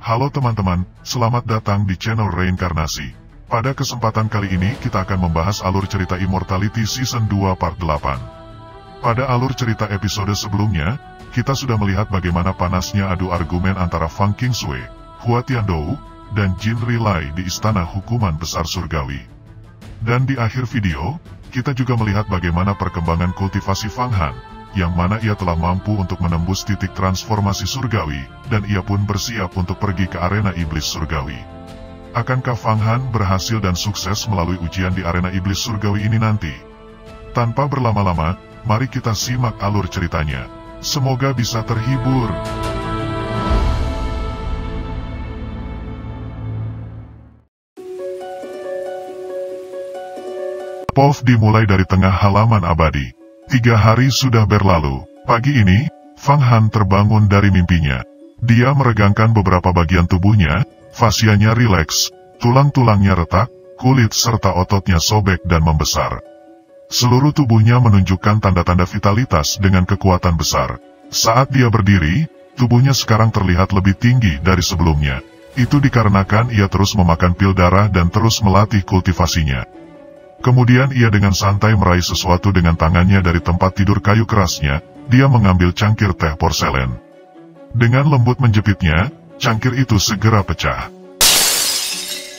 Halo teman-teman, selamat datang di channel Reinkarnasi. Pada kesempatan kali ini kita akan membahas alur cerita Immortality Season 2 Part 8. Pada alur cerita episode sebelumnya, kita sudah melihat bagaimana panasnya adu argumen antara Fang Qingshui, Hua Tiandou, dan Jin Rilai di Istana Hukuman Besar Surgawi. Dan di akhir video, kita juga melihat bagaimana perkembangan kultivasi Fang Han, yang mana ia telah mampu untuk menembus titik transformasi surgawi, dan ia pun bersiap untuk pergi ke arena iblis surgawi. Akankah Fang Han berhasil dan sukses melalui ujian di arena iblis surgawi ini nanti? Tanpa berlama-lama, mari kita simak alur ceritanya. Semoga bisa terhibur. POV dimulai dari tengah halaman abadi. 3 hari sudah berlalu. Pagi ini, Fang Han terbangun dari mimpinya. Dia meregangkan beberapa bagian tubuhnya, fasianya rileks, tulang-tulangnya retak, kulit serta ototnya sobek dan membesar. Seluruh tubuhnya menunjukkan tanda-tanda vitalitas dengan kekuatan besar. Saat dia berdiri, tubuhnya sekarang terlihat lebih tinggi dari sebelumnya. Itu dikarenakan ia terus memakan pil darah dan terus melatih kultivasinya. Kemudian ia dengan santai meraih sesuatu dengan tangannya dari tempat tidur kayu kerasnya, dia mengambil cangkir teh porselen. Dengan lembut menjepitnya, cangkir itu segera pecah.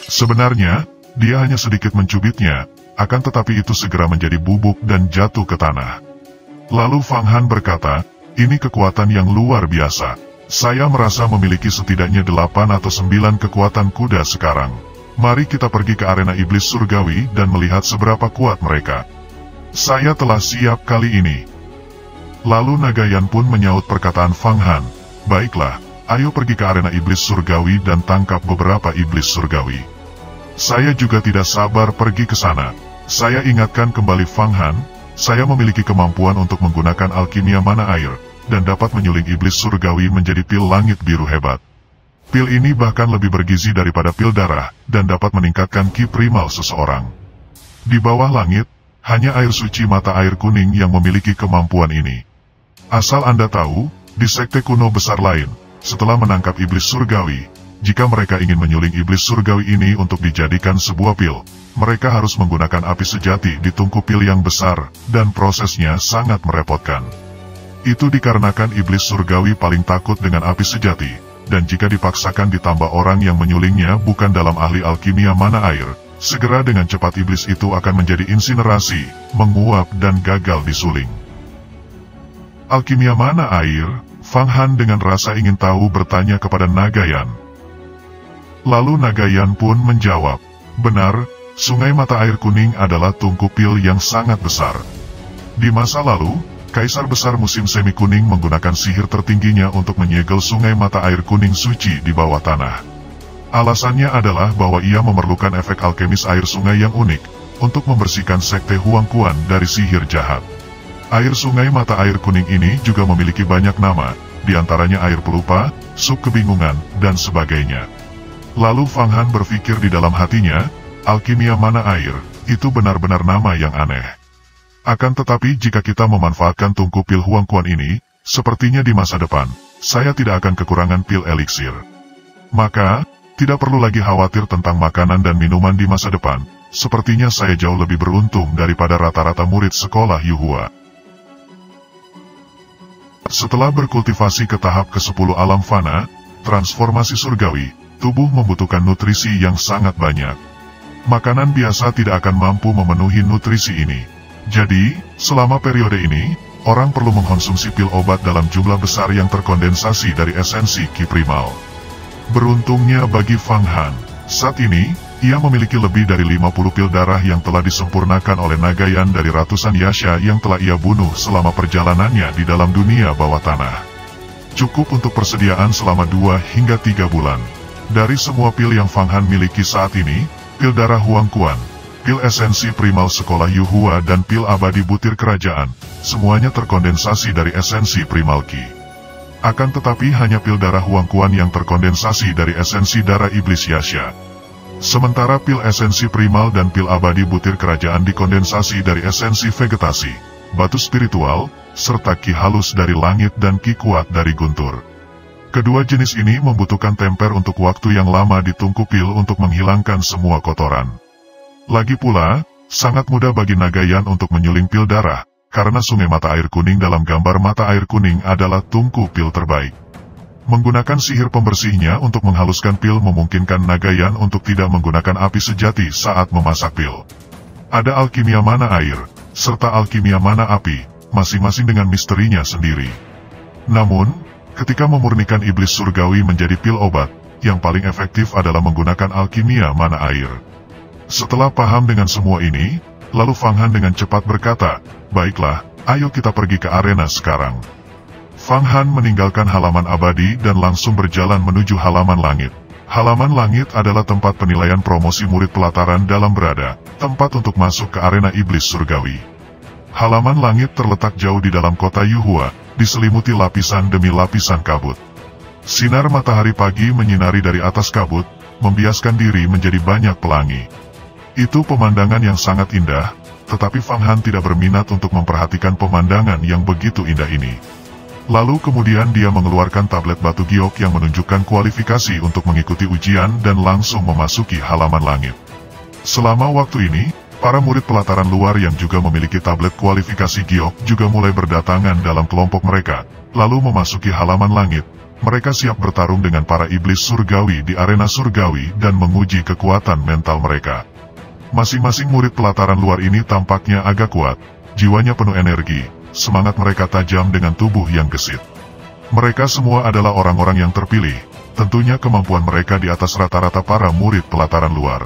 Sebenarnya, dia hanya sedikit mencubitnya, akan tetapi itu segera menjadi bubuk dan jatuh ke tanah. Lalu Fang Han berkata, ini kekuatan yang luar biasa. Saya merasa memiliki setidaknya 8 atau 9 kekuatan kuda sekarang. Mari kita pergi ke arena iblis surgawi dan melihat seberapa kuat mereka. Saya telah siap kali ini. Lalu Nagayan pun menyaut perkataan Fang Han. Baiklah, ayo pergi ke arena iblis surgawi dan tangkap beberapa iblis surgawi. Saya juga tidak sabar pergi ke sana. Saya ingatkan kembali Fang Han, saya memiliki kemampuan untuk menggunakan alkimia mana air, dan dapat menyuling iblis surgawi menjadi pil langit biru hebat. Pil ini bahkan lebih bergizi daripada pil darah, dan dapat meningkatkan ki primal seseorang. Di bawah langit, hanya air suci mata air kuning yang memiliki kemampuan ini. Asal Anda tahu, di sekte kuno besar lain, setelah menangkap iblis surgawi, jika mereka ingin menyuling iblis surgawi ini untuk dijadikan sebuah pil, mereka harus menggunakan api sejati di tungku pil yang besar, dan prosesnya sangat merepotkan. Itu dikarenakan iblis surgawi paling takut dengan api sejati. Dan jika dipaksakan ditambah orang yang menyulingnya bukan dalam ahli alkimia mana air, segera dengan cepat iblis itu akan menjadi insinerasi, menguap dan gagal disuling. Alkimia mana air? Fang Han dengan rasa ingin tahu bertanya kepada Nagayan. Lalu Nagayan pun menjawab, benar, sungai mata air kuning adalah tungku pil yang sangat besar. Di masa lalu, Kaisar Besar Musim Semi Kuning menggunakan sihir tertingginya untuk menyegel sungai mata air kuning suci di bawah tanah. Alasannya adalah bahwa ia memerlukan efek alkemis air sungai yang unik, untuk membersihkan sekte Huang Quan dari sihir jahat. Air sungai mata air kuning ini juga memiliki banyak nama, diantaranya air pelupa, sub kebingungan, dan sebagainya. Lalu Fang Han berpikir di dalam hatinya, alkimia mana air, itu benar-benar nama yang aneh. Akan tetapi jika kita memanfaatkan tungku pil Huang Quan ini, sepertinya di masa depan, saya tidak akan kekurangan pil eliksir. Maka, tidak perlu lagi khawatir tentang makanan dan minuman di masa depan, sepertinya saya jauh lebih beruntung daripada rata-rata murid sekolah Yuhua. Setelah berkultivasi ke tahap ke-10 alam fana, transformasi surgawi, tubuh membutuhkan nutrisi yang sangat banyak. Makanan biasa tidak akan mampu memenuhi nutrisi ini. Jadi, selama periode ini, orang perlu mengkonsumsi pil obat dalam jumlah besar yang terkondensasi dari esensi ki primal. Beruntungnya bagi Fang Han, saat ini, ia memiliki lebih dari 50 pil darah yang telah disempurnakan oleh Nagayan dari ratusan yasha yang telah ia bunuh selama perjalanannya di dalam dunia bawah tanah. Cukup untuk persediaan selama 2 hingga 3 bulan. Dari semua pil yang Fang Han miliki saat ini, pil darah Huang Quan, pil esensi primal sekolah Yuhua dan pil abadi butir kerajaan, semuanya terkondensasi dari esensi primal ki. Akan tetapi hanya pil darah Huang Quan yang terkondensasi dari esensi darah iblis yasha. Sementara pil esensi primal dan pil abadi butir kerajaan dikondensasi dari esensi vegetasi, batu spiritual, serta ki halus dari langit dan ki kuat dari guntur. Kedua jenis ini membutuhkan temper untuk waktu yang lama di tungku pil untuk menghilangkan semua kotoran. Lagi pula, sangat mudah bagi Nagayan untuk menyuling pil darah, karena sungai mata air kuning dalam gambar mata air kuning adalah tungku pil terbaik. Menggunakan sihir pembersihnya untuk menghaluskan pil memungkinkan Nagayan untuk tidak menggunakan api sejati saat memasak pil. Ada alkimia mana air, serta alkimia mana api, masing-masing dengan misterinya sendiri. Namun, ketika memurnikan iblis surgawi menjadi pil obat, yang paling efektif adalah menggunakan alkimia mana air. Setelah paham dengan semua ini, lalu Fang Han dengan cepat berkata, "Baiklah, ayo kita pergi ke arena sekarang." Fang Han meninggalkan halaman abadi dan langsung berjalan menuju halaman langit. Halaman langit adalah tempat penilaian promosi murid pelataran dalam berada, tempat untuk masuk ke arena iblis surgawi. Halaman langit terletak jauh di dalam kota Yuhua, diselimuti lapisan demi lapisan kabut. Sinar matahari pagi menyinari dari atas kabut, membiaskan diri menjadi banyak pelangi. Itu pemandangan yang sangat indah, tetapi Fang Han tidak berminat untuk memperhatikan pemandangan yang begitu indah ini. Lalu kemudian dia mengeluarkan tablet batu giok yang menunjukkan kualifikasi untuk mengikuti ujian dan langsung memasuki halaman langit. Selama waktu ini, para murid pelataran luar yang juga memiliki tablet kualifikasi giok juga mulai berdatangan dalam kelompok mereka, lalu memasuki halaman langit. Mereka siap bertarung dengan para iblis surgawi di arena surgawi dan menguji kekuatan mental mereka. Masing-masing murid pelataran luar ini tampaknya agak kuat, jiwanya penuh energi. Semangat mereka tajam dengan tubuh yang gesit. Mereka semua adalah orang-orang yang terpilih, tentunya kemampuan mereka di atas rata-rata para murid pelataran luar.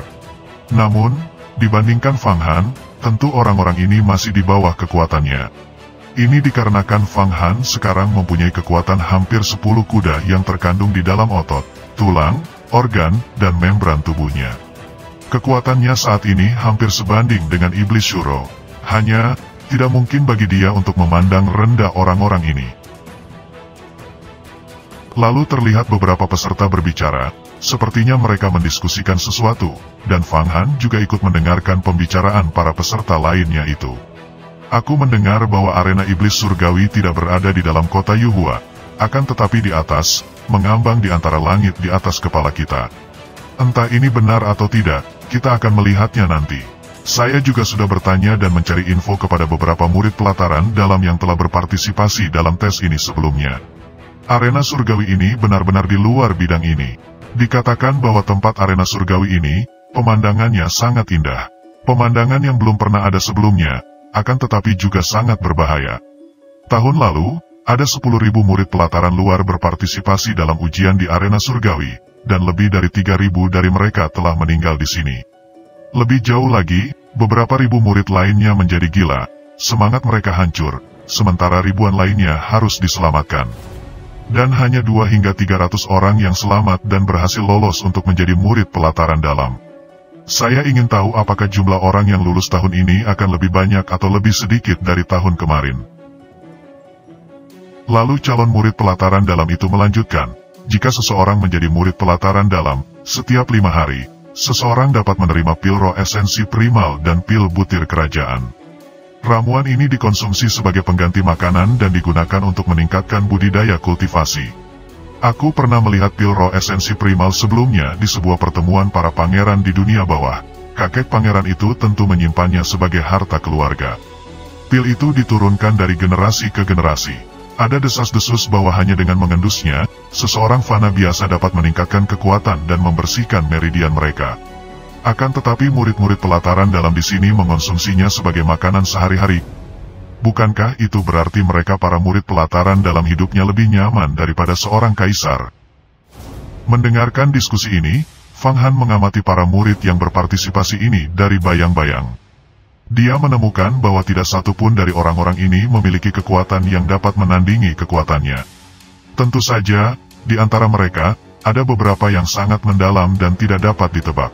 Namun, dibandingkan Fang Han, tentu orang-orang ini masih di bawah kekuatannya. Ini dikarenakan Fang Han sekarang mempunyai kekuatan hampir 10 kuda yang terkandung di dalam otot, tulang, organ, dan membran tubuhnya. Kekuatannya saat ini hampir sebanding dengan iblis Shuro. Hanya tidak mungkin bagi dia untuk memandang rendah orang-orang ini. Lalu terlihat beberapa peserta berbicara, sepertinya mereka mendiskusikan sesuatu, dan Fang Han juga ikut mendengarkan pembicaraan para peserta lainnya itu. Aku mendengar bahwa arena iblis surgawi tidak berada di dalam kota Yuhua, akan tetapi di atas, mengambang di antara langit di atas kepala kita. Entah ini benar atau tidak, kita akan melihatnya nanti. Saya juga sudah bertanya dan mencari info kepada beberapa murid pelataran dalam yang telah berpartisipasi dalam tes ini sebelumnya. Arena surgawi ini benar-benar di luar bidang ini. Dikatakan bahwa tempat arena surgawi ini, pemandangannya sangat indah. Pemandangan yang belum pernah ada sebelumnya, akan tetapi juga sangat berbahaya. Tahun lalu, ada 10.000 murid pelataran luar berpartisipasi dalam ujian di arena surgawi, dan lebih dari 3.000 dari mereka telah meninggal di sini. Lebih jauh lagi, beberapa ribu murid lainnya menjadi gila, semangat mereka hancur, sementara ribuan lainnya harus diselamatkan. Dan hanya 2 hingga 300 orang yang selamat dan berhasil lolos untuk menjadi murid pelataran dalam. Saya ingin tahu apakah jumlah orang yang lulus tahun ini akan lebih banyak atau lebih sedikit dari tahun kemarin. Lalu calon murid pelataran dalam itu melanjutkan, jika seseorang menjadi murid pelataran dalam, setiap 5 hari, seseorang dapat menerima pil roh esensi primal dan pil butir kerajaan. Ramuan ini dikonsumsi sebagai pengganti makanan dan digunakan untuk meningkatkan budidaya kultivasi. Aku pernah melihat pil roh esensi primal sebelumnya di sebuah pertemuan para pangeran di dunia bawah. Kakek pangeran itu tentu menyimpannya sebagai harta keluarga. Pil itu diturunkan dari generasi ke generasi. Ada desas-desus bahwa hanya dengan mengendusnya, seseorang fana biasa dapat meningkatkan kekuatan dan membersihkan meridian mereka. Akan tetapi murid-murid pelataran dalam di sini mengonsumsinya sebagai makanan sehari-hari. Bukankah itu berarti mereka para murid pelataran dalam hidupnya lebih nyaman daripada seorang kaisar? Mendengarkan diskusi ini, Fang Han mengamati para murid yang berpartisipasi ini dari bayang-bayang. Dia menemukan bahwa tidak satu pun dari orang-orang ini memiliki kekuatan yang dapat menandingi kekuatannya. Tentu saja, di antara mereka, ada beberapa yang sangat mendalam dan tidak dapat ditebak.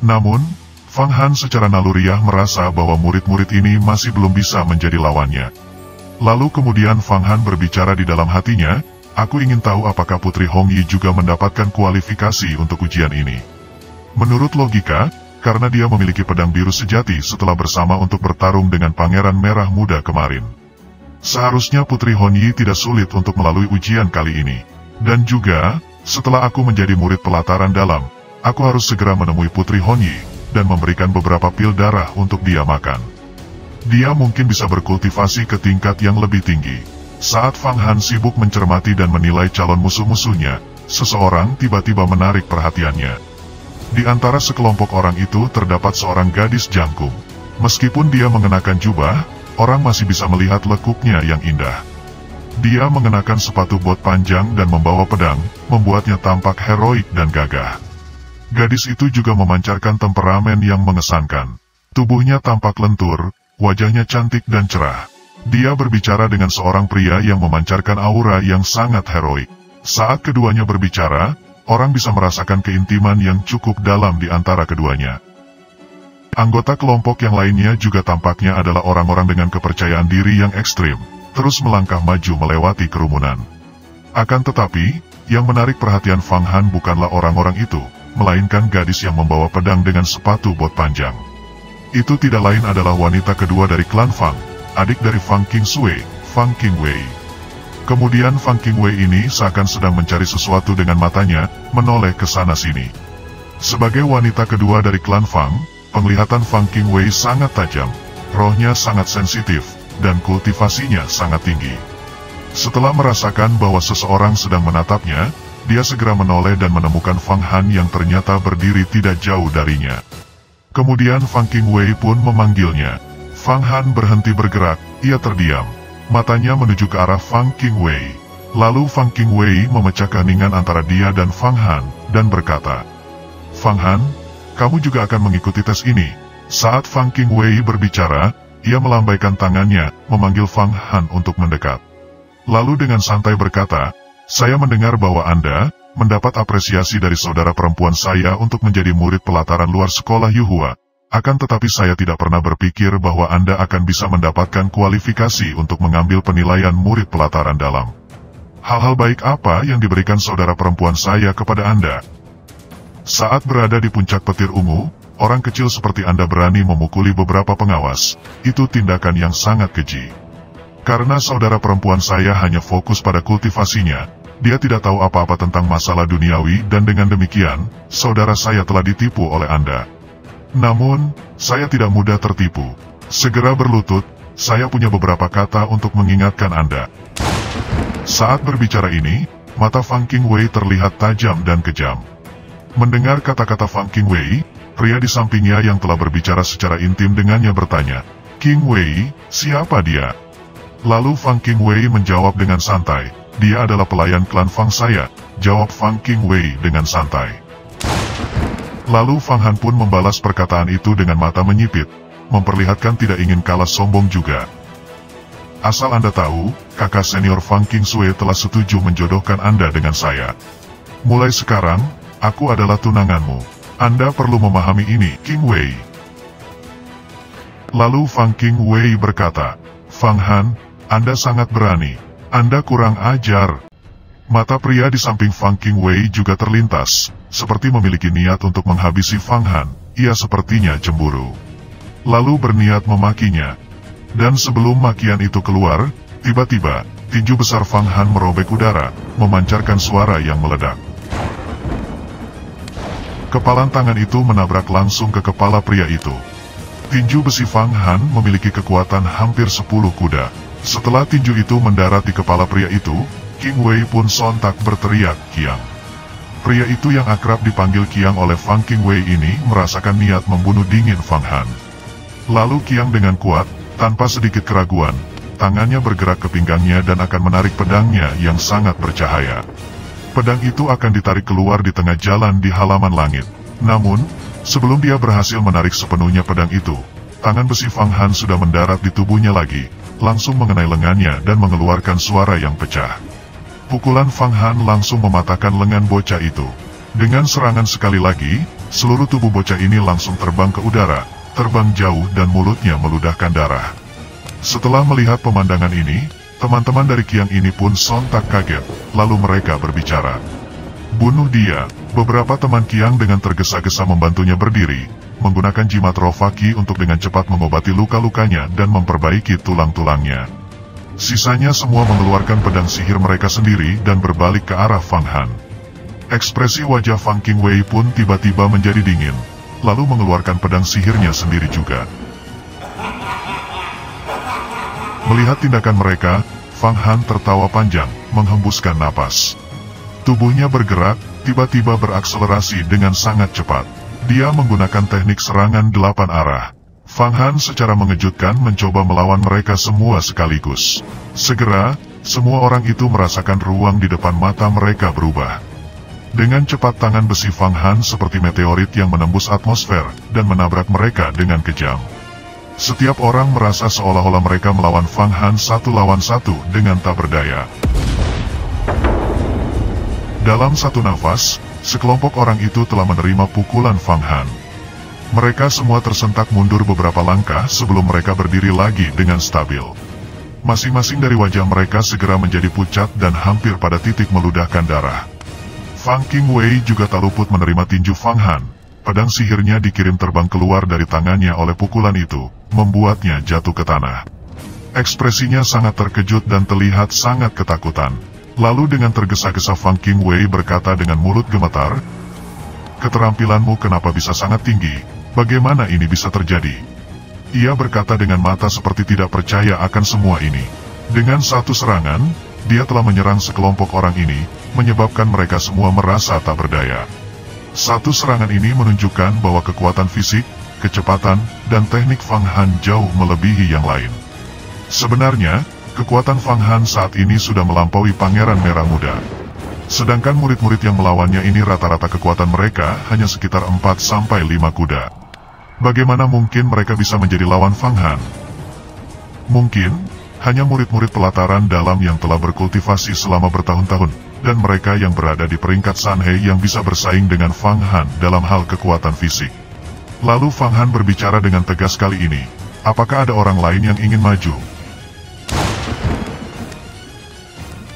Namun, Fang Han secara naluriah merasa bahwa murid-murid ini masih belum bisa menjadi lawannya. Lalu kemudian Fang Han berbicara di dalam hatinya, aku ingin tahu apakah Putri Hong Yi juga mendapatkan kualifikasi untuk ujian ini. Menurut logika, karena dia memiliki pedang biru sejati setelah bersama untuk bertarung dengan Pangeran Merah Muda kemarin. Seharusnya Putri Hong Yi tidak sulit untuk melalui ujian kali ini. Dan juga, setelah aku menjadi murid pelataran dalam, aku harus segera menemui Putri Hongyi, dan memberikan beberapa pil darah untuk dia makan. Dia mungkin bisa berkultivasi ke tingkat yang lebih tinggi. Saat Fang Han sibuk mencermati dan menilai calon musuh-musuhnya, seseorang tiba-tiba menarik perhatiannya. Di antara sekelompok orang itu terdapat seorang gadis jangkung. Meskipun dia mengenakan jubah, orang masih bisa melihat lekuknya yang indah. Dia mengenakan sepatu bot panjang dan membawa pedang, membuatnya tampak heroik dan gagah. Gadis itu juga memancarkan temperamen yang mengesankan. Tubuhnya tampak lentur, wajahnya cantik dan cerah. Dia berbicara dengan seorang pria yang memancarkan aura yang sangat heroik. Saat keduanya berbicara, orang bisa merasakan keintiman yang cukup dalam di antara keduanya. Anggota kelompok yang lainnya juga tampaknya adalah orang-orang dengan kepercayaan diri yang ekstrim, terus melangkah maju melewati kerumunan. Akan tetapi, yang menarik perhatian Fang Han bukanlah orang-orang itu, melainkan gadis yang membawa pedang dengan sepatu bot panjang. Itu tidak lain adalah wanita kedua dari klan Fang, adik dari Fang Qingshui, Fang Qingwei. Kemudian Fang Qingwei ini seakan sedang mencari sesuatu dengan matanya, menoleh ke sana-sini. Sebagai wanita kedua dari klan Fang, penglihatan Fang Qingwei sangat tajam, rohnya sangat sensitif, dan kultivasinya sangat tinggi. Setelah merasakan bahwa seseorang sedang menatapnya, dia segera menoleh dan menemukan Fang Han yang ternyata berdiri tidak jauh darinya. Kemudian Fang Qingwei pun memanggilnya. Fang Han berhenti bergerak, ia terdiam. Matanya menuju ke arah Fang Qingwei. Lalu Fang Qingwei memecah keheningan antara dia dan Fang Han, dan berkata, "Fang Han, kamu juga akan mengikuti tes ini." Saat Fang Qingwei berbicara, ia melambaikan tangannya, memanggil Fang Han untuk mendekat. Lalu dengan santai berkata, "Saya mendengar bahwa Anda mendapat apresiasi dari saudara perempuan saya untuk menjadi murid pelataran luar sekolah Yuhua. Akan tetapi saya tidak pernah berpikir bahwa Anda akan bisa mendapatkan kualifikasi untuk mengambil penilaian murid pelataran dalam. Hal-hal baik apa yang diberikan saudara perempuan saya kepada Anda?" Saat berada di puncak petir ungu, orang kecil seperti Anda berani memukuli beberapa pengawas. Itu tindakan yang sangat keji. Karena saudara perempuan saya hanya fokus pada kultivasinya, dia tidak tahu apa-apa tentang masalah duniawi dan dengan demikian, saudara saya telah ditipu oleh Anda. Namun, saya tidak mudah tertipu. Segera berlutut, saya punya beberapa kata untuk mengingatkan Anda. Saat berbicara ini, mata Fang Qingwei terlihat tajam dan kejam. Mendengar kata-kata Fang Qingwei, pria di sampingnya yang telah berbicara secara intim dengannya bertanya, "Qingwei, siapa dia?" Lalu Fang Qingwei menjawab dengan santai, "Dia adalah pelayan klan Fang saya," jawab Fang Qingwei dengan santai. Lalu Fang Han pun membalas perkataan itu dengan mata menyipit, memperlihatkan tidak ingin kalah sombong juga. "Asal Anda tahu, kakak senior Fang Qingshui telah setuju menjodohkan Anda dengan saya. Mulai sekarang, aku adalah tunanganmu. Anda perlu memahami ini, Qingwei." Lalu Fang Qingwei berkata, "Fang Han, Anda sangat berani. Anda kurang ajar." Mata pria di samping Fang Qingwei juga terlintas, seperti memiliki niat untuk menghabisi Fang Han. Ia sepertinya cemburu. Lalu berniat memakinya. Dan sebelum makian itu keluar, tiba-tiba, tinju besar Fang Han merobek udara, memancarkan suara yang meledak. Kepalan tangan itu menabrak langsung ke kepala pria itu. Tinju besi Fang Han memiliki kekuatan hampir 10 kuda. Setelah tinju itu mendarat di kepala pria itu, Qingwei pun sontak berteriak, "Qiang!" Pria itu yang akrab dipanggil Qiang oleh Fang Qingwei ini merasakan niat membunuh dingin Fang Han. Lalu Qiang dengan kuat, tanpa sedikit keraguan, tangannya bergerak ke pinggangnya dan akan menarik pedangnya yang sangat bercahaya. Pedang itu akan ditarik keluar di tengah jalan di halaman langit. Namun, sebelum dia berhasil menarik sepenuhnya pedang itu, tangan besi Fang Han sudah mendarat di tubuhnya lagi, langsung mengenai lengannya dan mengeluarkan suara yang pecah. Pukulan Fang Han langsung mematahkan lengan bocah itu. Dengan serangan sekali lagi, seluruh tubuh bocah ini langsung terbang ke udara, terbang jauh dan mulutnya meludahkan darah. Setelah melihat pemandangan ini, teman-teman dari Qiang ini pun sontak kaget, lalu mereka berbicara. "Bunuh dia." Beberapa teman Qiang dengan tergesa-gesa membantunya berdiri, menggunakan jimat roh Faqi untuk dengan cepat mengobati luka-lukanya dan memperbaiki tulang-tulangnya. Sisanya semua mengeluarkan pedang sihir mereka sendiri dan berbalik ke arah Fang Han. Ekspresi wajah Fang Qingwei pun tiba-tiba menjadi dingin, lalu mengeluarkan pedang sihirnya sendiri juga. Melihat tindakan mereka, Fang Han tertawa panjang, menghembuskan napas. Tubuhnya bergerak, tiba-tiba berakselerasi dengan sangat cepat. Dia menggunakan teknik serangan 8 arah. Fang Han secara mengejutkan mencoba melawan mereka semua sekaligus. Segera, semua orang itu merasakan ruang di depan mata mereka berubah. Dengan cepat tangan besi Fang Han seperti meteorit yang menembus atmosfer dan menabrak mereka dengan kejam. Setiap orang merasa seolah-olah mereka melawan Fang Han 1 lawan 1 dengan tak berdaya. Dalam satu nafas, sekelompok orang itu telah menerima pukulan Fang Han. Mereka semua tersentak mundur beberapa langkah sebelum mereka berdiri lagi dengan stabil. Masing-masing dari wajah mereka segera menjadi pucat dan hampir pada titik meludahkan darah. Fang Qingwei juga tak luput menerima tinju Fang Han. Pedang sihirnya dikirim terbang keluar dari tangannya oleh pukulan itu, membuatnya jatuh ke tanah. Ekspresinya sangat terkejut dan terlihat sangat ketakutan. Lalu dengan tergesa-gesa Fang Qingwei berkata dengan mulut gemetar, "Keterampilanmu kenapa bisa sangat tinggi? Bagaimana ini bisa terjadi?" Ia berkata dengan mata seperti tidak percaya akan semua ini. Dengan satu serangan, dia telah menyerang sekelompok orang ini, menyebabkan mereka semua merasa tak berdaya. Satu serangan ini menunjukkan bahwa kekuatan fisik, kecepatan, dan teknik Fang Han jauh melebihi yang lain. Sebenarnya, kekuatan Fang Han saat ini sudah melampaui Pangeran Merah Muda. Sedangkan murid-murid yang melawannya ini rata-rata kekuatan mereka hanya sekitar 4-5 kuda. Bagaimana mungkin mereka bisa menjadi lawan Fang Han? Mungkin, hanya murid-murid pelataran dalam yang telah berkultivasi selama bertahun-tahun, dan mereka yang berada di peringkat Sanhe yang bisa bersaing dengan Fang Han dalam hal kekuatan fisik. Lalu Fang Han berbicara dengan tegas kali ini, "Apakah ada orang lain yang ingin maju?"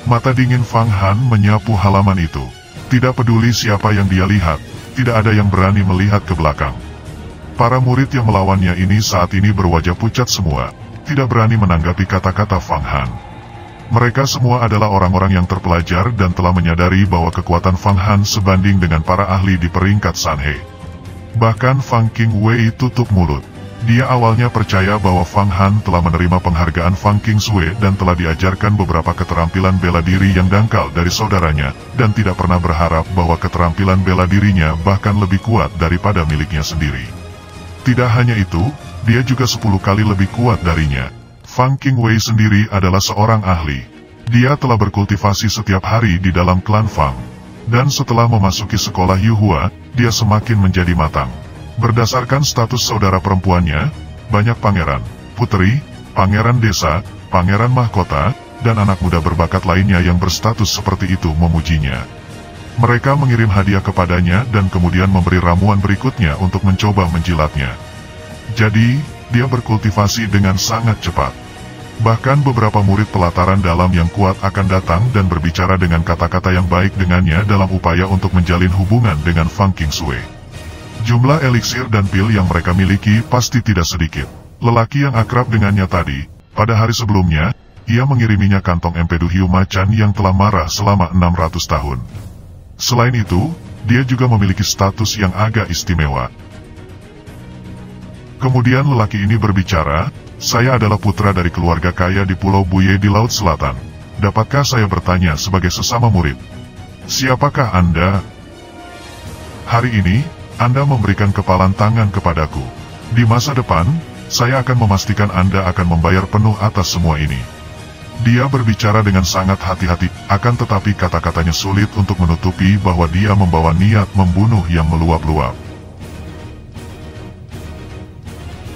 Mata dingin Fang Han menyapu halaman itu. Tidak peduli siapa yang dia lihat, tidak ada yang berani melihat ke belakang. Para murid yang melawannya ini saat ini berwajah pucat semua, tidak berani menanggapi kata-kata Fang Han. Mereka semua adalah orang-orang yang terpelajar dan telah menyadari bahwa kekuatan Fang Han sebanding dengan para ahli di peringkat Sanhe. Bahkan Fang Qingwei tutup mulut. Dia awalnya percaya bahwa Fang Han telah menerima penghargaan Fang Qingsui dan telah diajarkan beberapa keterampilan bela diri yang dangkal dari saudaranya, dan tidak pernah berharap bahwa keterampilan bela dirinya bahkan lebih kuat daripada miliknya sendiri. Tidak hanya itu, dia juga 10 kali lebih kuat darinya. Fang Qingwei sendiri adalah seorang ahli. Dia telah berkultivasi setiap hari di dalam klan Fang. Dan setelah memasuki sekolah Yuhua, dia semakin menjadi matang. Berdasarkan status saudara perempuannya, banyak pangeran, putri, pangeran desa, pangeran mahkota, dan anak muda berbakat lainnya yang berstatus seperti itu memujinya. Mereka mengirim hadiah kepadanya dan kemudian memberi ramuan berikutnya untuk mencoba menjilatnya. Jadi, dia berkultivasi dengan sangat cepat. Bahkan beberapa murid pelataran dalam yang kuat akan datang dan berbicara dengan kata-kata yang baik dengannya dalam upaya untuk menjalin hubungan dengan Fang Qingsui. Jumlah eliksir dan pil yang mereka miliki pasti tidak sedikit. Lelaki yang akrab dengannya tadi, pada hari sebelumnya, ia mengiriminya kantong empedu hiu macan yang telah marah selama 600 tahun. Selain itu, dia juga memiliki status yang agak istimewa. Kemudian lelaki ini berbicara, "Saya adalah putra dari keluarga kaya di Pulau Buye di Laut Selatan. Dapatkah saya bertanya sebagai sesama murid? Siapakah Anda? Hari ini, Anda memberikan kepalan tangan kepadaku. Di masa depan, saya akan memastikan Anda akan membayar penuh atas semua ini." Dia berbicara dengan sangat hati-hati, akan tetapi kata-katanya sulit untuk menutupi bahwa dia membawa niat membunuh yang meluap-luap.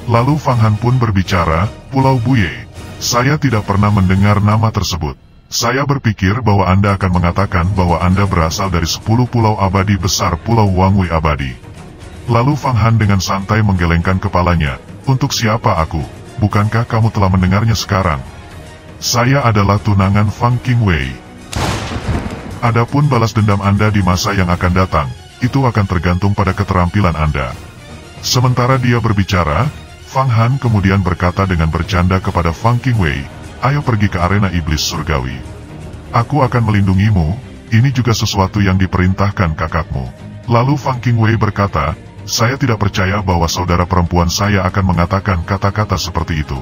Lalu Fang Han pun berbicara, "Pulau Buye. Saya tidak pernah mendengar nama tersebut. Saya berpikir bahwa Anda akan mengatakan bahwa Anda berasal dari 10 pulau abadi besar Pulau Wangwei abadi." Lalu Fang Han dengan santai menggelengkan kepalanya, "Untuk siapa aku? Bukankah kamu telah mendengarnya sekarang? Saya adalah tunangan Fang Qingwei. Adapun balas dendam Anda di masa yang akan datang, itu akan tergantung pada keterampilan Anda." Sementara dia berbicara, Fang Han kemudian berkata dengan bercanda kepada Fang Qingwei, ayo pergi ke arena iblis surgawi. Aku akan melindungimu, ini juga sesuatu yang diperintahkan kakakmu. Lalu Fang Qingwei berkata, saya tidak percaya bahwa saudara perempuan saya akan mengatakan kata-kata seperti itu.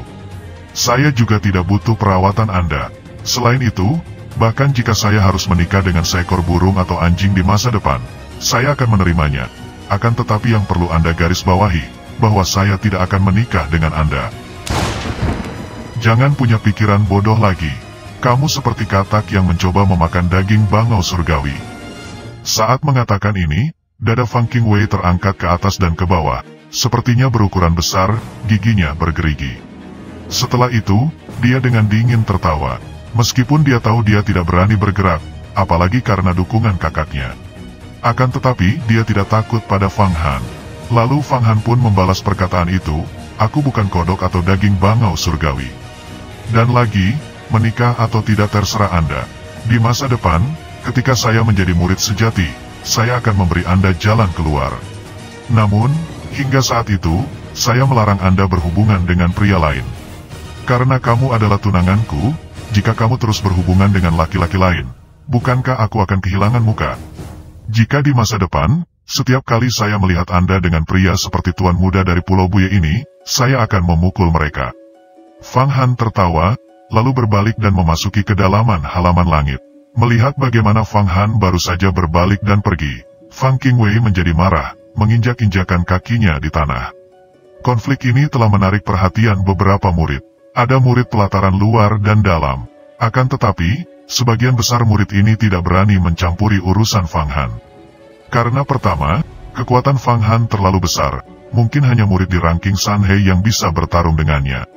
Saya juga tidak butuh perawatan Anda. Selain itu, bahkan jika saya harus menikah dengan seekor burung atau anjing di masa depan, saya akan menerimanya. Akan tetapi yang perlu Anda garis bawahi, bahwa saya tidak akan menikah dengan Anda. Jangan punya pikiran bodoh lagi. Kamu seperti katak yang mencoba memakan daging bangau surgawi. Saat mengatakan ini, dada Fang Qingwei terangkat ke atas dan ke bawah, sepertinya berukuran besar, giginya bergerigi. Setelah itu, dia dengan dingin tertawa, meskipun dia tahu dia tidak berani bergerak, apalagi karena dukungan kakaknya. Akan tetapi, dia tidak takut pada Fang Han. Lalu Fang Han pun membalas perkataan itu, aku bukan kodok atau daging bangau surgawi. Dan lagi, menikah atau tidak terserah Anda. Di masa depan, ketika saya menjadi murid sejati, saya akan memberi Anda jalan keluar. Namun, hingga saat itu, saya melarang Anda berhubungan dengan pria lain. Karena kamu adalah tunanganku, jika kamu terus berhubungan dengan laki-laki lain, bukankah aku akan kehilangan muka? Jika di masa depan, setiap kali saya melihat Anda dengan pria seperti tuan muda dari Pulau Buye ini, saya akan memukul mereka. Fang Han tertawa, lalu berbalik dan memasuki kedalaman halaman langit. Melihat bagaimana Fang Han baru saja berbalik dan pergi, Fang Qingwei menjadi marah, menginjak-injakan kakinya di tanah. Konflik ini telah menarik perhatian beberapa murid. Ada murid pelataran luar dan dalam. Akan tetapi, sebagian besar murid ini tidak berani mencampuri urusan Fang Han. Karena pertama, kekuatan Fang Han terlalu besar, mungkin hanya murid di ranking Sanhei yang bisa bertarung dengannya.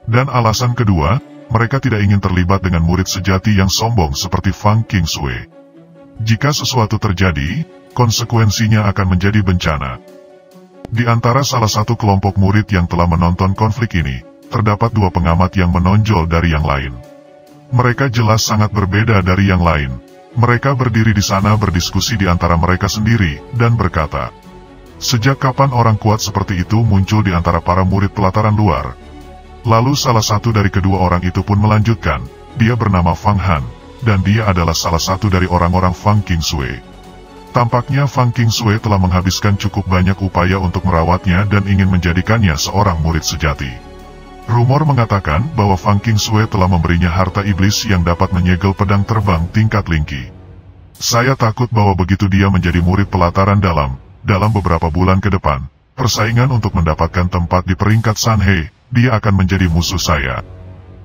Dan alasan kedua, mereka tidak ingin terlibat dengan murid sejati yang sombong seperti Fang Qingsui. Jika sesuatu terjadi, konsekuensinya akan menjadi bencana. Di antara salah satu kelompok murid yang telah menonton konflik ini, terdapat dua pengamat yang menonjol dari yang lain. Mereka jelas sangat berbeda dari yang lain. Mereka berdiri di sana berdiskusi di antara mereka sendiri, dan berkata, sejak kapan orang kuat seperti itu muncul di antara para murid pelataran luar? Lalu salah satu dari kedua orang itu pun melanjutkan, dia bernama Fang Han, dan dia adalah salah satu dari orang-orang Fang Qingsui. Tampaknya Fang Qingsui telah menghabiskan cukup banyak upaya untuk merawatnya dan ingin menjadikannya seorang murid sejati. Rumor mengatakan bahwa Fang Qingsui telah memberinya harta iblis yang dapat menyegel pedang terbang tingkat Lingqi. Saya takut bahwa begitu dia menjadi murid pelataran dalam beberapa bulan ke depan, persaingan untuk mendapatkan tempat di peringkat Sanhei, dia akan menjadi musuh saya.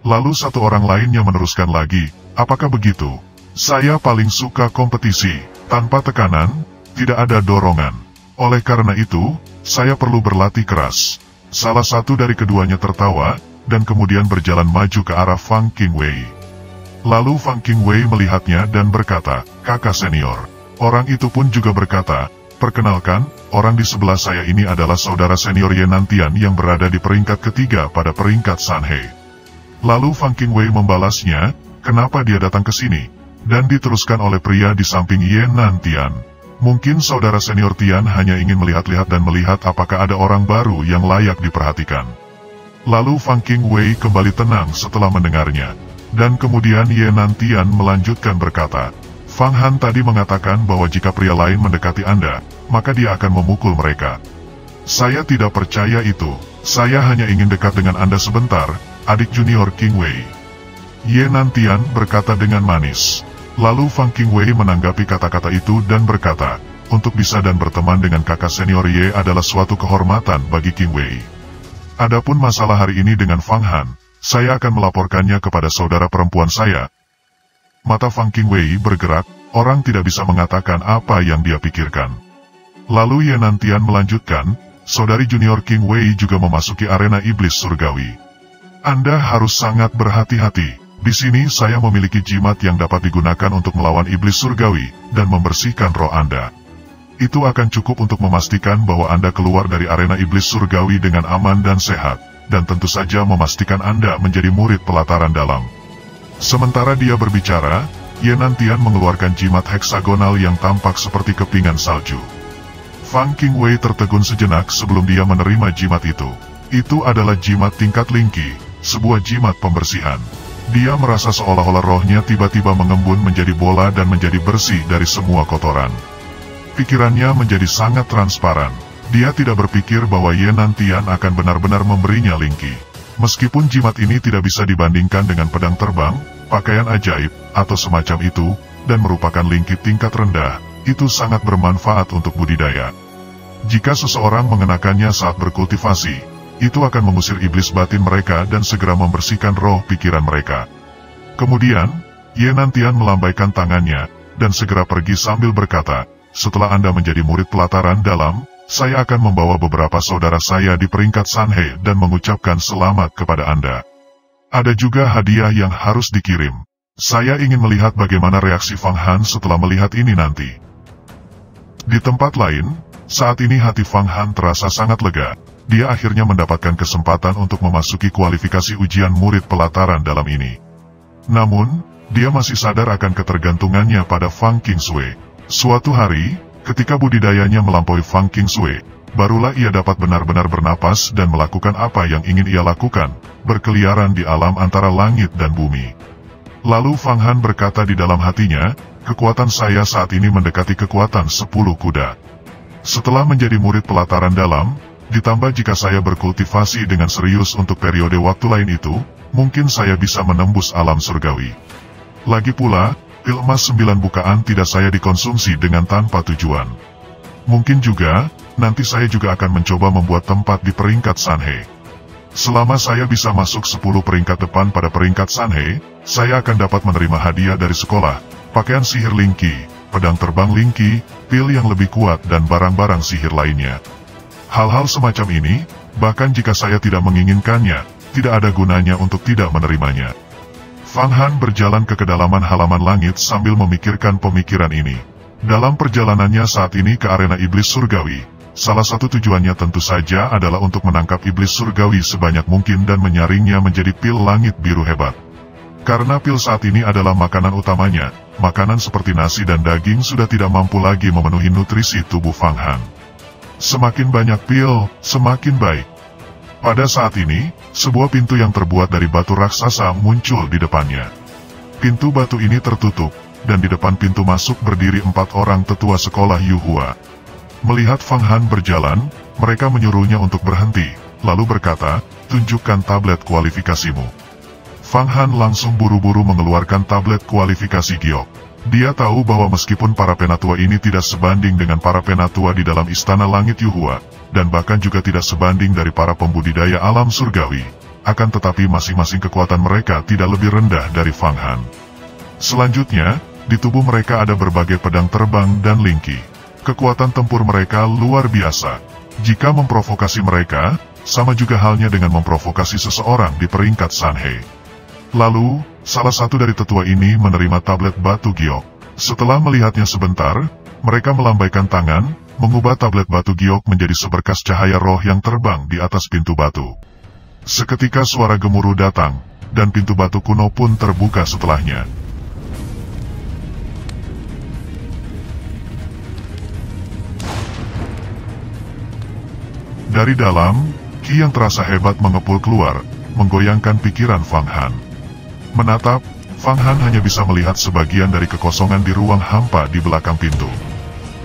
Lalu satu orang lainnya meneruskan lagi, apakah begitu? Saya paling suka kompetisi, tanpa tekanan, tidak ada dorongan. Oleh karena itu, saya perlu berlatih keras. Salah satu dari keduanya tertawa, dan kemudian berjalan maju ke arah Fang Qingwei. Lalu Fang Qingwei melihatnya dan berkata, kakak senior. Orang itu pun juga berkata, perkenalkan, orang di sebelah saya ini adalah saudara senior Ye Nantian yang berada di peringkat ketiga pada peringkat Sanhei. Lalu Fang Qingwei membalasnya, kenapa dia datang ke sini? Dan diteruskan oleh pria di samping Ye Nantian. Mungkin saudara senior Tian hanya ingin melihat-lihat dan melihat apakah ada orang baru yang layak diperhatikan. Lalu Fang Qingwei kembali tenang setelah mendengarnya. Dan kemudian Ye Nantian melanjutkan berkata, Fang Han tadi mengatakan bahwa jika pria lain mendekati Anda, maka dia akan memukul mereka. Saya tidak percaya itu. Saya hanya ingin dekat dengan Anda sebentar, adik junior Qingwei. Ye Nantian berkata dengan manis. Lalu Fang Qingwei menanggapi kata-kata itu dan berkata, untuk bisa dan berteman dengan kakak senior Ye adalah suatu kehormatan bagi Qingwei. Adapun masalah hari ini dengan Fang Han, saya akan melaporkannya kepada saudara perempuan saya. Mata Fang Qingwei bergerak, orang tidak bisa mengatakan apa yang dia pikirkan. Lalu Ye Nantian melanjutkan, saudari junior Qingwei juga memasuki arena iblis surgawi. Anda harus sangat berhati-hati. Di sini saya memiliki jimat yang dapat digunakan untuk melawan iblis surgawi, dan membersihkan roh Anda. Itu akan cukup untuk memastikan bahwa Anda keluar dari arena iblis surgawi dengan aman dan sehat, dan tentu saja memastikan Anda menjadi murid pelataran dalam. Sementara dia berbicara, Ye Nantian mengeluarkan jimat heksagonal yang tampak seperti kepingan salju. Fang Qingwei tertegun sejenak sebelum dia menerima jimat itu. Itu adalah jimat tingkat Lingqi, sebuah jimat pembersihan. Dia merasa seolah-olah rohnya tiba-tiba mengembun menjadi bola dan menjadi bersih dari semua kotoran. Pikirannya menjadi sangat transparan. Dia tidak berpikir bahwa Ye Nantian akan benar-benar memberinya Lingki. Meskipun jimat ini tidak bisa dibandingkan dengan pedang terbang, pakaian ajaib, atau semacam itu, dan merupakan Lingki tingkat rendah, itu sangat bermanfaat untuk budidaya. Jika seseorang mengenakannya saat berkultivasi, itu akan mengusir iblis batin mereka dan segera membersihkan roh pikiran mereka. Kemudian, Ye Nantian melambaikan tangannya, dan segera pergi sambil berkata, "Setelah Anda menjadi murid pelataran dalam, saya akan membawa beberapa saudara saya di peringkat Sanhe dan mengucapkan selamat kepada Anda. Ada juga hadiah yang harus dikirim. Saya ingin melihat bagaimana reaksi Fang Han setelah melihat ini nanti." Di tempat lain, saat ini hati Fang Han terasa sangat lega. Dia akhirnya mendapatkan kesempatan untuk memasuki kualifikasi ujian murid pelataran dalam ini. Namun, dia masih sadar akan ketergantungannya pada Fang Qingsui. Suatu hari, ketika budidayanya melampaui Fang Qingsui, barulah ia dapat benar-benar bernapas dan melakukan apa yang ingin ia lakukan, berkeliaran di alam antara langit dan bumi. Lalu Fang Han berkata di dalam hatinya, "Kekuatan saya saat ini mendekati kekuatan 10 kuda. Setelah menjadi murid pelataran dalam, ditambah jika saya berkultivasi dengan serius untuk periode waktu lain itu, mungkin saya bisa menembus alam surgawi. Lagi pula, pil emas 9 bukaan tidak saya dikonsumsi dengan tanpa tujuan. Mungkin juga, nanti saya juga akan mencoba membuat tempat di peringkat Sanhe. Selama saya bisa masuk 10 peringkat depan pada peringkat Sanhe, saya akan dapat menerima hadiah dari sekolah, pakaian sihir Lingki, pedang terbang Lingki, pil yang lebih kuat dan barang-barang sihir lainnya. Hal-hal semacam ini, bahkan jika saya tidak menginginkannya, tidak ada gunanya untuk tidak menerimanya." Fang Han berjalan ke kedalaman halaman langit sambil memikirkan pemikiran ini. Dalam perjalanannya saat ini ke arena iblis surgawi, salah satu tujuannya tentu saja adalah untuk menangkap iblis surgawi sebanyak mungkin dan menyaringnya menjadi pil langit biru hebat. Karena pil saat ini adalah makanan utamanya, makanan seperti nasi dan daging sudah tidak mampu lagi memenuhi nutrisi tubuh Fang Han. Semakin banyak pil, semakin baik. Pada saat ini, sebuah pintu yang terbuat dari batu raksasa muncul di depannya. Pintu batu ini tertutup, dan di depan pintu masuk berdiri 4 orang tetua sekolah Yuhua. Melihat Fang Han berjalan, mereka menyuruhnya untuk berhenti, lalu berkata, "Tunjukkan tablet kualifikasimu." Fang Han langsung buru-buru mengeluarkan tablet kualifikasi giok. Dia tahu bahwa meskipun para penatua ini tidak sebanding dengan para penatua di dalam istana langit Yuhua, dan bahkan juga tidak sebanding dari para pembudidaya alam surgawi, akan tetapi masing-masing kekuatan mereka tidak lebih rendah dari Fang Han. Selanjutnya, di tubuh mereka ada berbagai pedang terbang dan Lingki. Kekuatan tempur mereka luar biasa. Jika memprovokasi mereka, sama juga halnya dengan memprovokasi seseorang di peringkat Sanhe. Lalu, salah satu dari tetua ini menerima tablet batu giok. Setelah melihatnya sebentar, mereka melambaikan tangan, mengubah tablet batu giok menjadi seberkas cahaya roh yang terbang di atas pintu batu. Seketika suara gemuruh datang, dan pintu batu kuno pun terbuka setelahnya. Dari dalam, Ki yang terasa hebat mengepul keluar, menggoyangkan pikiran Fang Han. Menatap, Fang Han hanya bisa melihat sebagian dari kekosongan di ruang hampa di belakang pintu.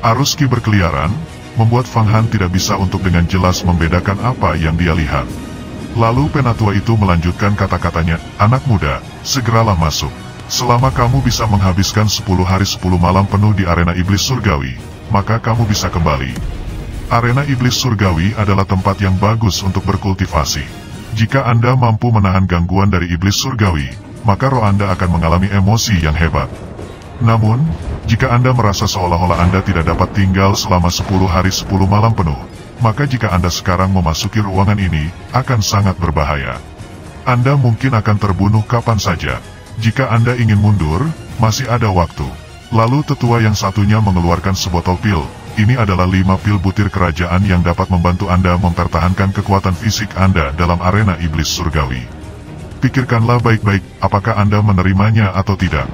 Arus Ki berkeliaran, membuat Fang Han tidak bisa untuk dengan jelas membedakan apa yang dia lihat. Lalu penatua itu melanjutkan kata-katanya, "Anak muda, segeralah masuk. Selama kamu bisa menghabiskan 10 hari 10 malam penuh di arena iblis surgawi, maka kamu bisa kembali. Arena iblis surgawi adalah tempat yang bagus untuk berkultivasi. Jika Anda mampu menahan gangguan dari iblis surgawi, maka roh Anda akan mengalami emosi yang hebat. Namun, jika Anda merasa seolah-olah Anda tidak dapat tinggal selama 10 hari 10 malam penuh, maka jika Anda sekarang memasuki ruangan ini, akan sangat berbahaya. Anda mungkin akan terbunuh kapan saja. Jika Anda ingin mundur, masih ada waktu." Lalu tetua yang satunya mengeluarkan sebotol pil. Ini adalah 5 pil butir kerajaan yang dapat membantu Anda mempertahankan kekuatan fisik Anda dalam arena iblis surgawi. Pikirkanlah baik-baik, apakah Anda menerimanya atau tidak.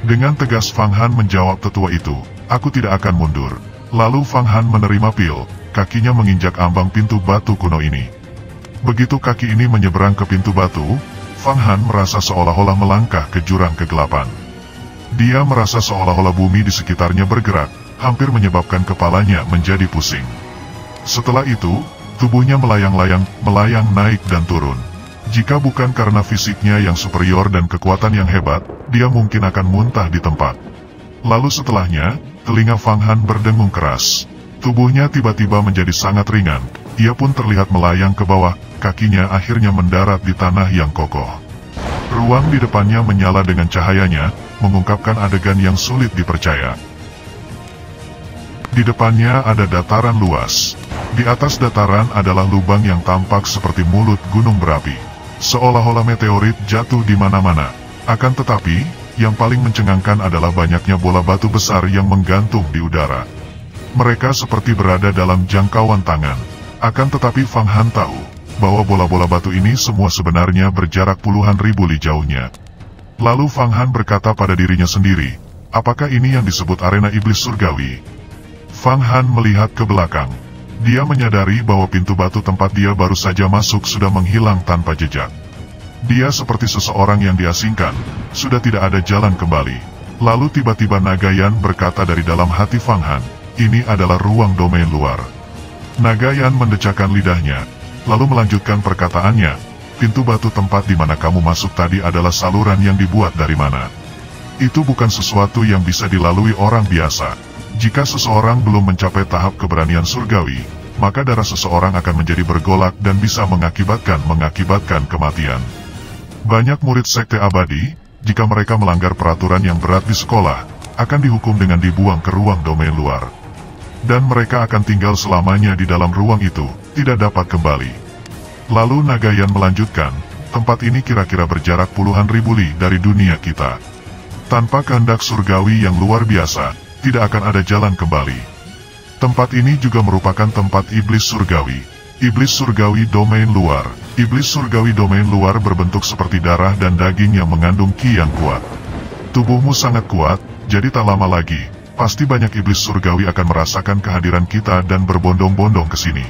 Dengan tegas Fang Han menjawab tetua itu, "Aku tidak akan mundur." Lalu Fang Han menerima pil, kakinya menginjak ambang pintu batu kuno ini. Begitu kaki ini menyeberang ke pintu batu, Fang Han merasa seolah-olah melangkah ke jurang kegelapan. Dia merasa seolah-olah bumi di sekitarnya bergerak, hampir menyebabkan kepalanya menjadi pusing. Setelah itu, tubuhnya melayang naik dan turun. Jika bukan karena fisiknya yang superior dan kekuatan yang hebat, dia mungkin akan muntah di tempat. Lalu setelahnya, telinga Fang Han berdengung keras. Tubuhnya tiba-tiba menjadi sangat ringan. Ia pun terlihat melayang ke bawah, kakinya akhirnya mendarat di tanah yang kokoh. Ruang di depannya menyala dengan cahayanya, mengungkapkan adegan yang sulit dipercaya. Di depannya ada dataran luas. Di atas dataran adalah lubang yang tampak seperti mulut gunung berapi. Seolah-olah meteorit jatuh di mana-mana. Akan tetapi, yang paling mencengangkan adalah banyaknya bola batu besar yang menggantung di udara. Mereka seperti berada dalam jangkauan tangan. Akan tetapi Fang Han tahu bahwa bola-bola batu ini semua sebenarnya berjarak puluhan ribu li jauhnya. Lalu Fang Han berkata pada dirinya sendiri, apakah ini yang disebut arena iblis surgawi? Fang Han melihat ke belakang. Dia menyadari bahwa pintu batu tempat dia baru saja masuk sudah menghilang tanpa jejak. Dia seperti seseorang yang diasingkan, sudah tidak ada jalan kembali. Lalu tiba-tiba Nagayan berkata dari dalam hati Fang Han, ini adalah ruang domain luar. Nagayan mendecakkan lidahnya, lalu melanjutkan perkataannya, pintu batu tempat di mana kamu masuk tadi adalah saluran yang dibuat dari mana. Itu bukan sesuatu yang bisa dilalui orang biasa. Jika seseorang belum mencapai tahap keberanian surgawi, maka darah seseorang akan menjadi bergolak dan bisa mengakibatkan kematian. Banyak murid sekte abadi, jika mereka melanggar peraturan yang berat di sekolah, akan dihukum dengan dibuang ke ruang domain luar. Dan mereka akan tinggal selamanya di dalam ruang itu, tidak dapat kembali. Lalu Nagayan melanjutkan, tempat ini kira-kira berjarak puluhan ribu li dari dunia kita. Tanpa kehendak surgawi yang luar biasa, tidak akan ada jalan kembali. Tempat ini juga merupakan tempat iblis surgawi. Iblis surgawi domain luar. Iblis surgawi domain luar berbentuk seperti darah dan daging yang mengandung ki yang kuat. Tubuhmu sangat kuat, jadi tak lama lagi, pasti banyak iblis surgawi akan merasakan kehadiran kita dan berbondong-bondong ke sini.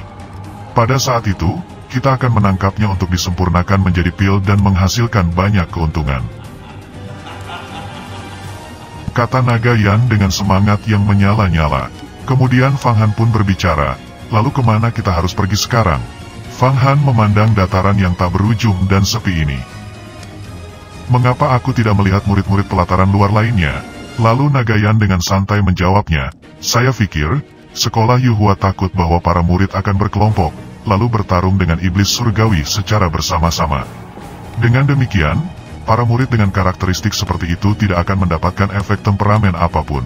Pada saat itu, kita akan menangkapnya untuk disempurnakan menjadi pil dan menghasilkan banyak keuntungan. Kata Nagayan dengan semangat yang menyala-nyala. Kemudian Fang Han pun berbicara, lalu kemana kita harus pergi sekarang? Fang Han memandang dataran yang tak berujung dan sepi ini. Mengapa aku tidak melihat murid-murid pelataran luar lainnya? Lalu Nagayan dengan santai menjawabnya, saya pikir, sekolah Yuhua takut bahwa para murid akan berkelompok, lalu bertarung dengan iblis surgawi secara bersama-sama. Dengan demikian, para murid dengan karakteristik seperti itu tidak akan mendapatkan efek temperamen apapun.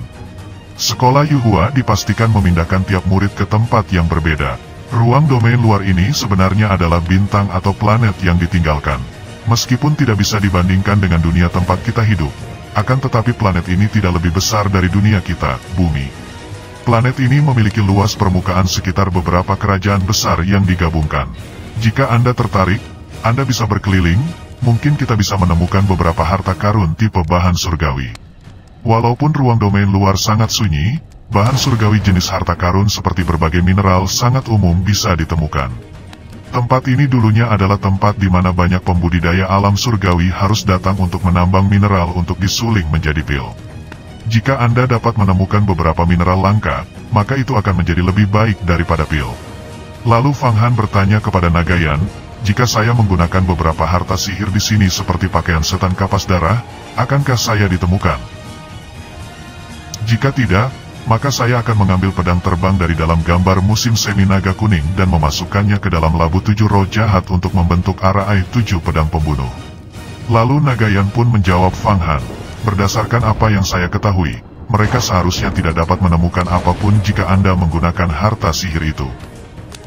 Sekolah Yuhua dipastikan memindahkan tiap murid ke tempat yang berbeda. Ruang domain luar ini sebenarnya adalah bintang atau planet yang ditinggalkan. Meskipun tidak bisa dibandingkan dengan dunia tempat kita hidup, akan tetapi planet ini tidak lebih besar dari dunia kita, bumi. Planet ini memiliki luas permukaan sekitar beberapa kerajaan besar yang digabungkan. Jika Anda tertarik, Anda bisa berkeliling, mungkin kita bisa menemukan beberapa harta karun tipe bahan surgawi. Walaupun ruang domain luar sangat sunyi, bahan surgawi jenis harta karun seperti berbagai mineral sangat umum bisa ditemukan. Tempat ini dulunya adalah tempat di mana banyak pembudidaya alam surgawi harus datang untuk menambang mineral untuk disuling menjadi pil. Jika Anda dapat menemukan beberapa mineral langka, maka itu akan menjadi lebih baik daripada pil. Lalu Fang Han bertanya kepada Nagayan, jika saya menggunakan beberapa harta sihir di sini seperti pakaian setan kapas darah, akankah saya ditemukan? Jika tidak, maka saya akan mengambil pedang terbang dari dalam gambar musim semi naga kuning dan memasukkannya ke dalam labu 7 roh jahat untuk membentuk Arai 7 pedang pembunuh. Lalu Nagayan pun menjawab Fang Han, berdasarkan apa yang saya ketahui, mereka seharusnya tidak dapat menemukan apapun jika Anda menggunakan harta sihir itu.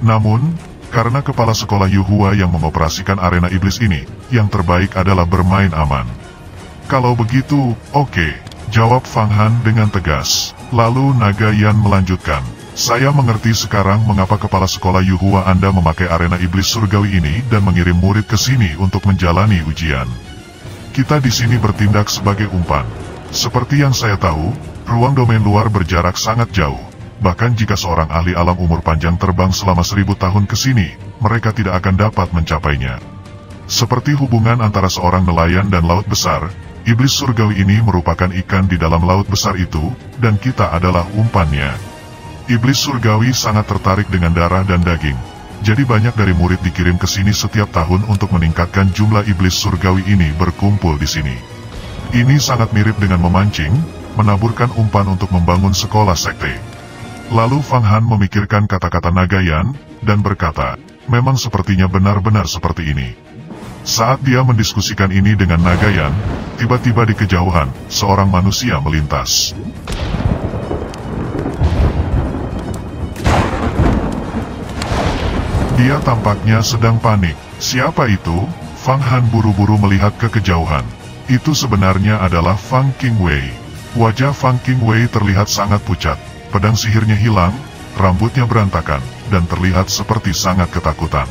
Namun, karena kepala sekolah Yuhua yang mengoperasikan arena iblis ini, yang terbaik adalah bermain aman. Kalau begitu, oke. Jawab Fang Han dengan tegas. Lalu Nagayan melanjutkan, saya mengerti sekarang mengapa kepala sekolah Yuhua Anda memakai arena iblis surgawi ini dan mengirim murid ke sini untuk menjalani ujian. Kita di sini bertindak sebagai umpan. Seperti yang saya tahu, ruang domain luar berjarak sangat jauh. Bahkan jika seorang ahli alam umur panjang terbang selama 1000 tahun ke sini, mereka tidak akan dapat mencapainya. Seperti hubungan antara seorang nelayan dan laut besar, iblis surgawi ini merupakan ikan di dalam laut besar itu, dan kita adalah umpannya. Iblis surgawi sangat tertarik dengan darah dan daging. Jadi banyak dari murid dikirim ke sini setiap tahun untuk meningkatkan jumlah iblis surgawi ini berkumpul di sini. Ini sangat mirip dengan memancing, menaburkan umpan untuk membangun sekolah sekte. Lalu Fang Han memikirkan kata-kata Nagayan, dan berkata, memang sepertinya benar-benar seperti ini. Saat dia mendiskusikan ini dengan Nagayan, tiba-tiba di kejauhan, seorang manusia melintas. Dia tampaknya sedang panik. Siapa itu? Fang Han buru-buru melihat ke kejauhan. Itu sebenarnya adalah Fang Qingwei. Wajah Fang Qingwei terlihat sangat pucat. Pedang sihirnya hilang, rambutnya berantakan, dan terlihat seperti sangat ketakutan.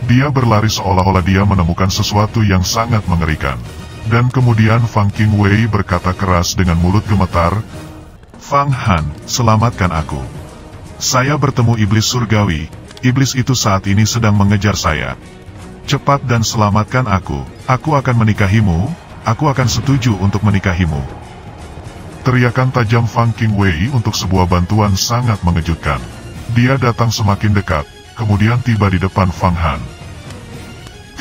Dia berlari seolah-olah dia menemukan sesuatu yang sangat mengerikan. Dan kemudian Fang Qingwei berkata keras dengan mulut gemetar, Fang Han, selamatkan aku. Saya bertemu iblis surgawi. Iblis itu saat ini sedang mengejar saya. Cepat dan selamatkan aku. Aku akan menikahimu. Aku akan setuju untuk menikahimu. Teriakan tajam Fang Qingwei untuk sebuah bantuan sangat mengejutkan. Dia datang semakin dekat, kemudian tiba di depan Fang Han.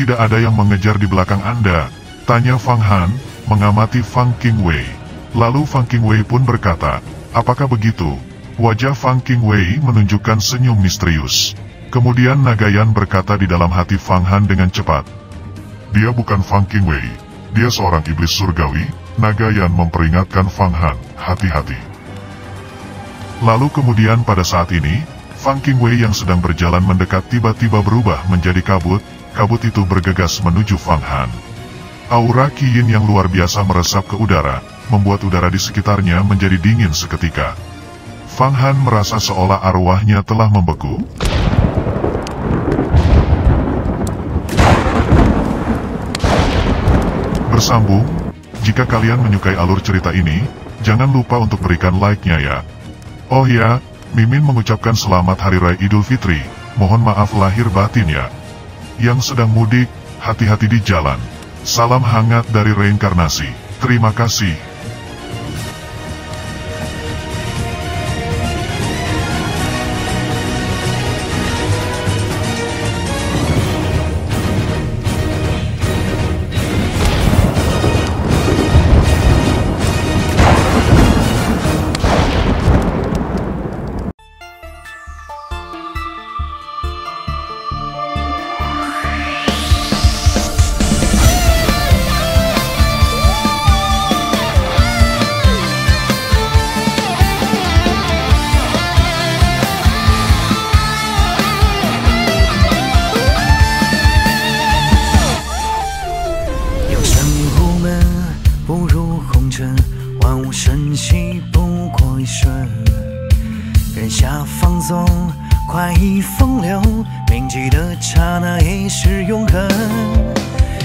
Tidak ada yang mengejar di belakang Anda, tanya Fang Han, mengamati Fang Qingwei. Lalu Fang Qingwei pun berkata, apakah begitu? Wajah Fang Qingwei menunjukkan senyum misterius. Kemudian Nagayan berkata di dalam hati Fang Han dengan cepat. Dia bukan Fang Qingwei, dia seorang iblis surgawi. Nagayan memperingatkan Fang Han, hati-hati. Lalu kemudian pada saat ini, Fang Qingwei yang sedang berjalan mendekat tiba-tiba berubah menjadi kabut. Kabut itu bergegas menuju Fang Han. Aura Qi Yin yang luar biasa meresap ke udara, membuat udara di sekitarnya menjadi dingin seketika. Fang Han merasa seolah arwahnya telah membeku. Bersambung, jika kalian menyukai alur cerita ini, jangan lupa untuk berikan like-nya ya. Oh ya, Mimin mengucapkan selamat Hari Raya Idul Fitri, mohon maaf lahir batin ya. Yang sedang mudik, hati-hati di jalan. Salam hangat dari reinkarnasi, terima kasih.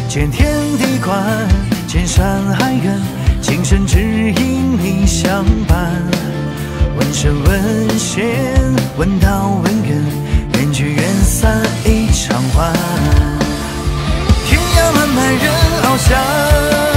见天地宽，见山海远，今生只因你相伴。问声问仙，问道问缘，缘聚缘散一场欢。天涯漫漫人翱翔。